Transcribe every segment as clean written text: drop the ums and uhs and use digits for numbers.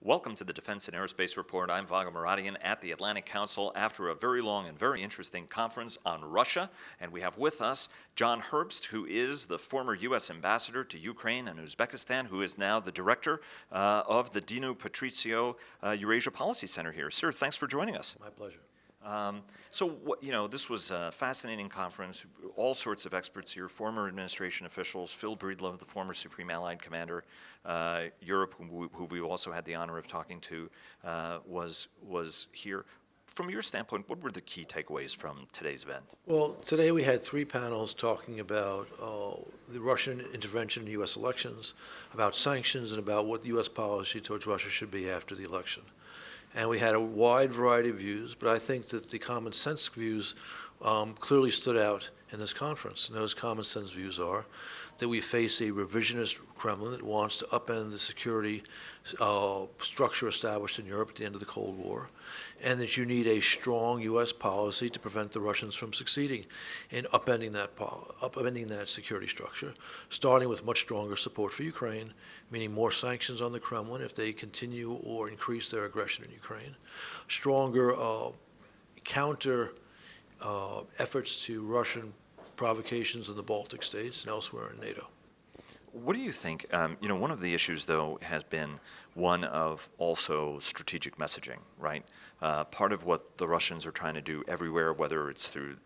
Welcome to the Defense and Aerospace Report. I'm Vago Muradian at the Atlantic Council after a very long and very interesting conference on Russia. And we have with us John Herbst, who is the former U.S. ambassador to Ukraine and Uzbekistan, who is now the director of the Dinu Patriciu Eurasia Policy Center here. Sir, thanks for joining us. My pleasure. This was a fascinating conference. All sorts of experts here, former administration officials. Phil Breedlove, the former Supreme Allied Commander, Europe, who we also had the honor of talking to, was here. From your standpoint, what were the key takeaways from today's event? Well, today we had three panels talking about the Russian intervention in U.S. elections, about sanctions, and about what U.S. policy towards Russia should be after the election. And we had a wide variety of views, but I think that the common sense views clearly stood out in this conference. And those common sense views are that we face a revisionist Kremlin that wants to upend the security structure established in Europe at the end of the Cold War, and that you need a strong U.S. policy to prevent the Russians from succeeding in upending that security structure, starting with much stronger support for Ukraine, meaning more sanctions on the Kremlin if they continue or increase their aggression in Ukraine, stronger counter efforts to Russian provocations in the Baltic states and elsewhere in NATO. What do you think? One of the issues, though, has been one of also strategic messaging, right? Part of what the Russians are trying to do everywhere, whether it's through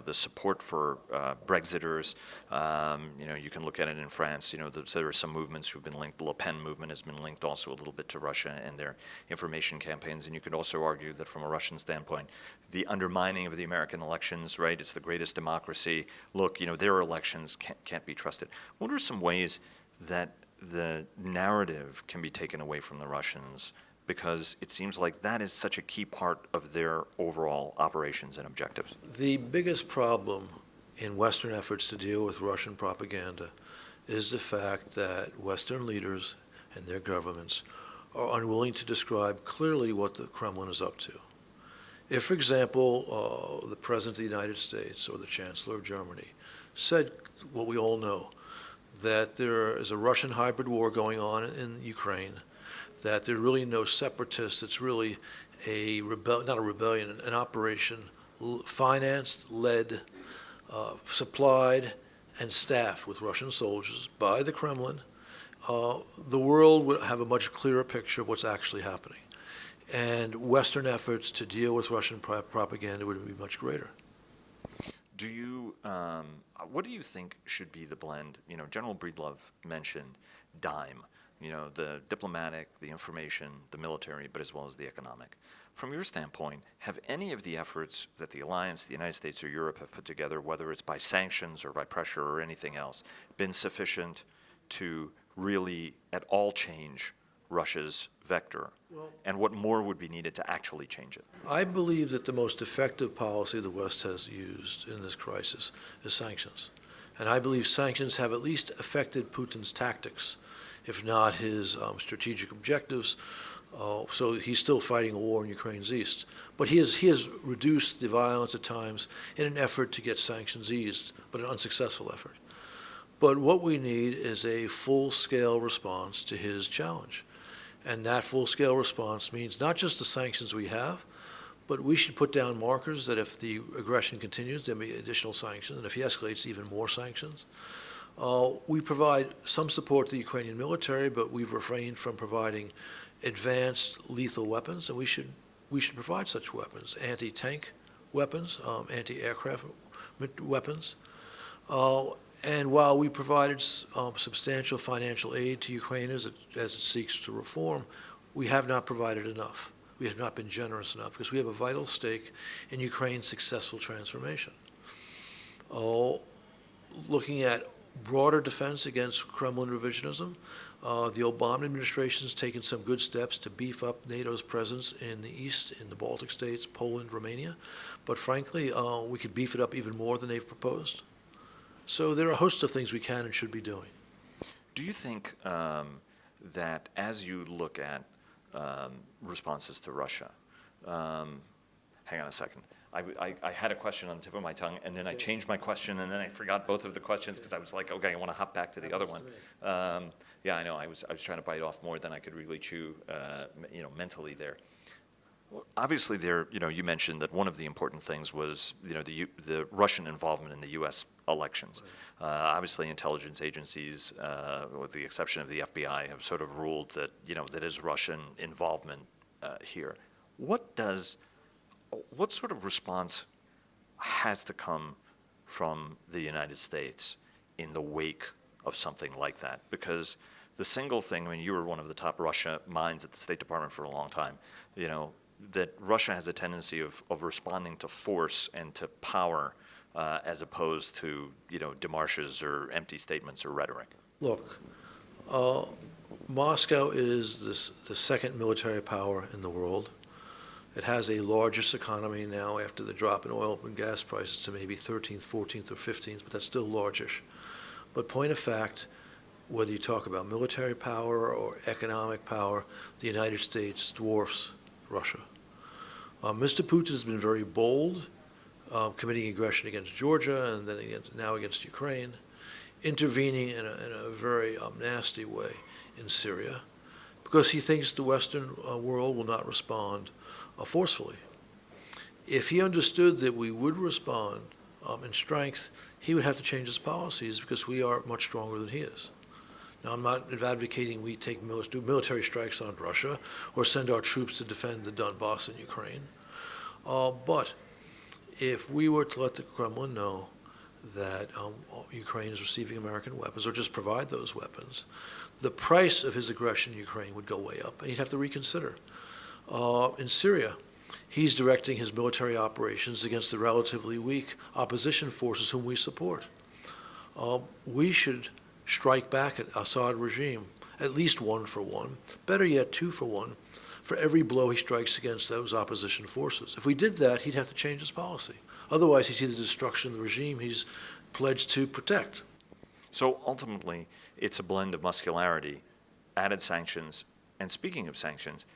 the support for Brexiters. You can look at it in France. There are some movements who've been linked. The Le Pen movement has been linked also a little bit to Russia and their information campaigns. And you could also argue that from a Russian standpoint, the undermining of the American elections, right? It's the greatest democracy. Look, their elections can't be trusted. What are some ways that the narrative can be taken away from the Russians? Because it seems like that is such a key part of their overall operations and objectives. The biggest problem in Western efforts to deal with Russian propaganda is the fact that Western leaders and their governments are unwilling to describe clearly what the Kremlin is up to. If, for example, the President of the United States or the Chancellor of Germany said what we all know, that there is a Russian hybrid war going on in Ukraine, that there's really no separatists, it's really an operation financed, led, supplied, and staffed with Russian soldiers by the Kremlin, the world would have a much clearer picture of what's actually happening. And Western efforts to deal with Russian propaganda would be much greater. What do you think should be the blend? General Breedlove mentioned DIME. The diplomatic, the information, the military, but as well as the economic. From your standpoint, have any of the efforts that the alliance, the United States or Europe have put together, whether it's by sanctions or by pressure or anything else, been sufficient to really at all change Russia's vector? And what more would be needed to actually change it? I believe that the most effective policy the West has used in this crisis is sanctions. And I believe sanctions have at least affected Putin's tactics, if not his strategic objectives. So he's still fighting a war in Ukraine's east. But he has reduced the violence at times in an effort to get sanctions eased, but an unsuccessful effort. But what we need is a full-scale response to his challenge. And that full-scale response means not just the sanctions we have, but we should put down markers that if the aggression continues, there'll be additional sanctions, and if he escalates, even more sanctions. We provide some support to the Ukrainian military, but we've refrained from providing advanced lethal weapons, and we should provide such weapons, anti-tank weapons, anti-aircraft weapons. And while we provided substantial financial aid to Ukraine as it seeks to reform, we have not provided enough. We have not been generous enough because we have a vital stake in Ukraine's successful transformation. Looking at broader defense against Kremlin revisionism, the Obama administration has taken some good steps to beef up NATO's presence in the east, in the Baltic states, Poland, Romania. But frankly, we could beef it up even more than they've proposed. So there are a host of things we can and should be doing. Do you think that as you look at responses to Russia, hang on a second. I had a question on the tip of my tongue, and then I changed my question, and then I forgot both of the questions because I was like, okay, I want to hop back to the other one. Yeah, I know. I was trying to bite off more than I could really chew, mentally there. Well, obviously, you mentioned that one of the important things was, the Russian involvement in the U.S. elections. Obviously, intelligence agencies, with the exception of the FBI, have sort of ruled that, that is Russian involvement here. What sort of response has to come from the United States in the wake of something like that? Because the single thing, you were one of the top Russia minds at the State Department for a long time, that Russia has a tendency of responding to force and to power as opposed to, démarches or empty statements or rhetoric. Look, Moscow is the second military power in the world. It has a largest economy now after the drop in oil and gas prices to maybe 13th, 14th, or 15th, but that's still largish. But point of fact, whether you talk about military power or economic power, the United States dwarfs Russia. Mr. Putin has been very bold, committing aggression against Georgia and then now against Ukraine, intervening in a very nasty way in Syria, because he thinks the Western world will not respond forcefully. If he understood that we would respond in strength, he would have to change his policies because we are much stronger than he is. Now, I'm not advocating we do military strikes on Russia or send our troops to defend the Donbass in Ukraine. But if we were to let the Kremlin know that Ukraine is receiving American weapons, or just provide those weapons, the price of his aggression in Ukraine would go way up, and he'd have to reconsider. In Syria, he's directing his military operations against the relatively weak opposition forces whom we support. We should strike back at Assad regime, at least 1 for 1, better yet 2 for 1, for every blow he strikes against those opposition forces. If we did that, he'd have to change his policy. Otherwise, he'd see the destruction of the regime he's pledged to protect. So ultimately, it's a blend of muscularity, added sanctions, and speaking of sanctions,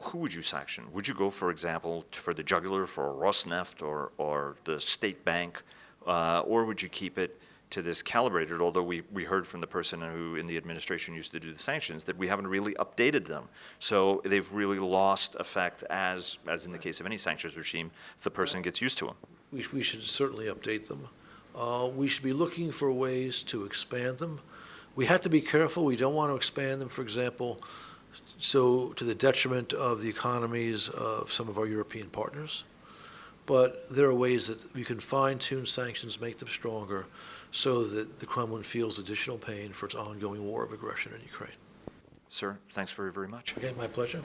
who would you sanction? Would you go, for example, for the jugular for Rosneft or the state bank, or would you keep it to this calibrated, although we heard from the person who in the administration used to do the sanctions that we haven't really updated them. So they've really lost effect as in the case of any sanctions regime, the person gets used to them. We should certainly update them. We should be looking for ways to expand them. We have to be careful. We don't want to expand them, for example, so to the detriment of the economies of some of our European partners. But there are ways that we can fine-tune sanctions, make them stronger, so that the Kremlin feels additional pain for its ongoing war of aggression in Ukraine. Sir, thanks very, very much. Again, my pleasure.